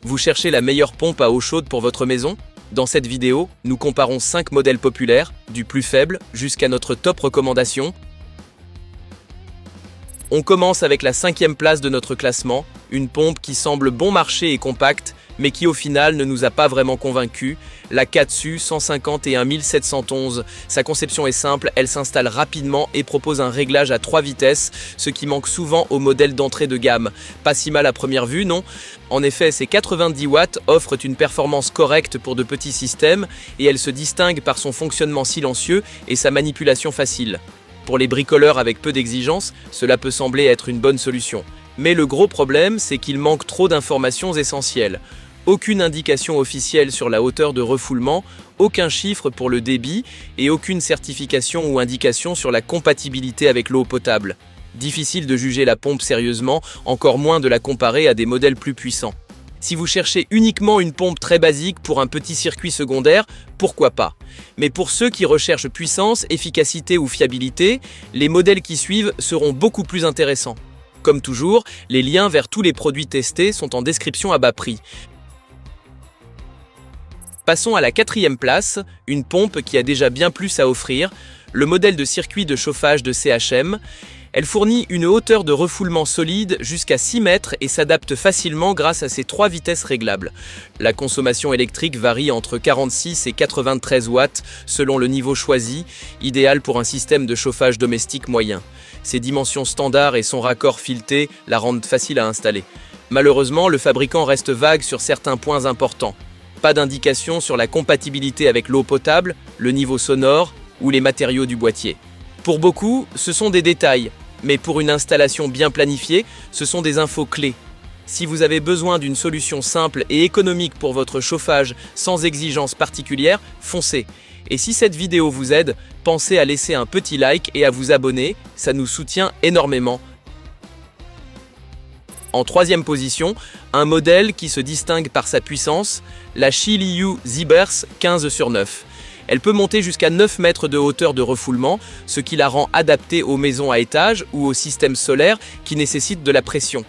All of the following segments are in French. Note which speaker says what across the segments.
Speaker 1: Vous cherchez la meilleure pompe à eau chaude pour votre maison? Dans cette vidéo, nous comparons 5 modèles populaires, du plus faible jusqu'à notre top recommandation. On commence avec la 5e place de notre classement, une pompe qui semble bon marché et compacte, mais qui au final ne nous a pas vraiment convaincus, la Katsu 151711. Sa conception est simple, elle s'installe rapidement et propose un réglage à 3 vitesses, ce qui manque souvent aux modèles d'entrée de gamme. Pas si mal à première vue, non? En effet, ces 90 watts offrent une performance correcte pour de petits systèmes et elle se distingue par son fonctionnement silencieux et sa manipulation facile. Pour les bricoleurs avec peu d'exigences, cela peut sembler être une bonne solution. Mais le gros problème, c'est qu'il manque trop d'informations essentielles. Aucune indication officielle sur la hauteur de refoulement, aucun chiffre pour le débit et aucune certification ou indication sur la compatibilité avec l'eau potable. Difficile de juger la pompe sérieusement, encore moins de la comparer à des modèles plus puissants. Si vous cherchez uniquement une pompe très basique pour un petit circuit secondaire, pourquoi pas? Mais pour ceux qui recherchent puissance, efficacité ou fiabilité, les modèles qui suivent seront beaucoup plus intéressants. Comme toujours, les liens vers tous les produits testés sont en description à bas prix. Passons à la 4e place, une pompe qui a déjà bien plus à offrir, le modèle de circuit de chauffage de CHM. Elle fournit une hauteur de refoulement solide jusqu'à 6 mètres et s'adapte facilement grâce à ses 3 vitesses réglables. La consommation électrique varie entre 46 et 93 watts selon le niveau choisi, idéal pour un système de chauffage domestique moyen. Ses dimensions standards et son raccord fileté la rendent facile à installer. Malheureusement, le fabricant reste vague sur certains points importants. Pas d'indication sur la compatibilité avec l'eau potable, le niveau sonore ou les matériaux du boîtier. Pour beaucoup, ce sont des détails, mais pour une installation bien planifiée, ce sont des infos clés. Si vous avez besoin d'une solution simple et économique pour votre chauffage sans exigence particulière, foncez. Et si cette vidéo vous aide, pensez à laisser un petit like et à vous abonner, ça nous soutient énormément. En 3e position, un modèle qui se distingue par sa puissance, la Shiliu Zibers 15/9. Elle peut monter jusqu'à 9 mètres de hauteur de refoulement, ce qui la rend adaptée aux maisons à étage ou aux systèmes solaires qui nécessitent de la pression.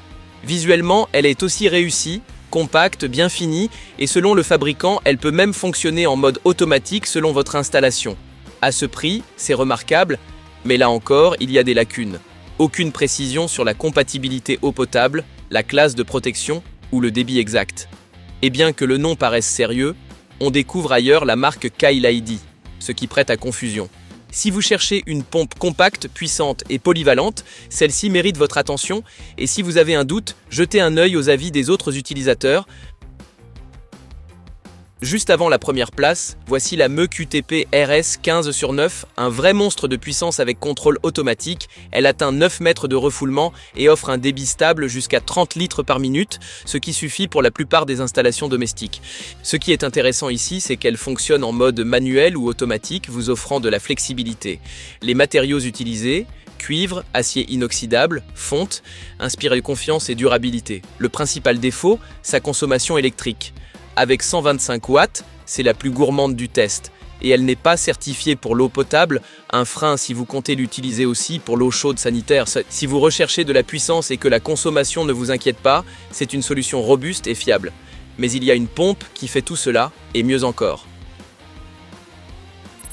Speaker 1: Visuellement, elle est aussi réussie, compacte, bien finie, et selon le fabricant, elle peut même fonctionner en mode automatique selon votre installation. À ce prix, c'est remarquable, mais là encore, il y a des lacunes. Aucune précision sur la compatibilité eau potable, la classe de protection ou le débit exact. Et bien que le nom paraisse sérieux, on découvre ailleurs la marque Kailidi, ce qui prête à confusion. Si vous cherchez une pompe compacte, puissante et polyvalente, celle-ci mérite votre attention et si vous avez un doute, jetez un œil aux avis des autres utilisateurs. Juste avant la première place, voici la MEQTP RS 15/9, un vrai monstre de puissance avec contrôle automatique. Elle atteint 9 mètres de refoulement et offre un débit stable jusqu'à 30 litres par minute, ce qui suffit pour la plupart des installations domestiques. Ce qui est intéressant ici, c'est qu'elle fonctionne en mode manuel ou automatique, vous offrant de la flexibilité. Les matériaux utilisés, cuivre, acier inoxydable, fonte, inspirent confiance et durabilité. Le principal défaut, sa consommation électrique. Avec 125 watts, c'est la plus gourmande du test. Et elle n'est pas certifiée pour l'eau potable, un frein si vous comptez l'utiliser aussi pour l'eau chaude sanitaire. Si vous recherchez de la puissance et que la consommation ne vous inquiète pas, c'est une solution robuste et fiable. Mais il y a une pompe qui fait tout cela, et mieux encore.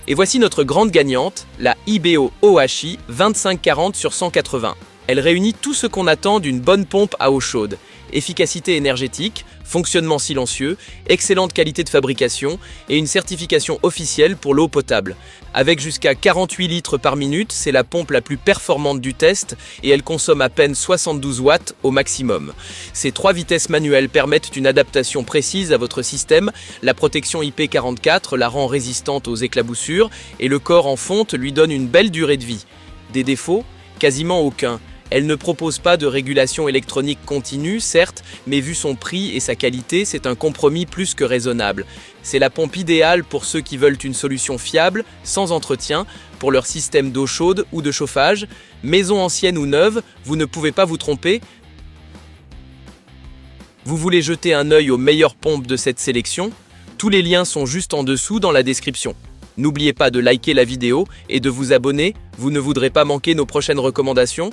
Speaker 1: Et voici notre grande gagnante, la Ibeo OHI 2540/180. Elle réunit tout ce qu'on attend d'une bonne pompe à eau chaude. Efficacité énergétique, fonctionnement silencieux, excellente qualité de fabrication et une certification officielle pour l'eau potable. Avec jusqu'à 48 litres par minute, c'est la pompe la plus performante du test et elle consomme à peine 72 watts au maximum. Ces 3 vitesses manuelles permettent une adaptation précise à votre système, la protection IP44 la rend résistante aux éclaboussures et le corps en fonte lui donne une belle durée de vie. Des défauts? Quasiment aucun. Elle ne propose pas de régulation électronique continue, certes, mais vu son prix et sa qualité, c'est un compromis plus que raisonnable. C'est la pompe idéale pour ceux qui veulent une solution fiable, sans entretien, pour leur système d'eau chaude ou de chauffage. Maison ancienne ou neuve, vous ne pouvez pas vous tromper. Vous voulez jeter un œil aux meilleures pompes de cette sélection? Tous les liens sont juste en dessous dans la description. N'oubliez pas de liker la vidéo et de vous abonner, vous ne voudrez pas manquer nos prochaines recommandations.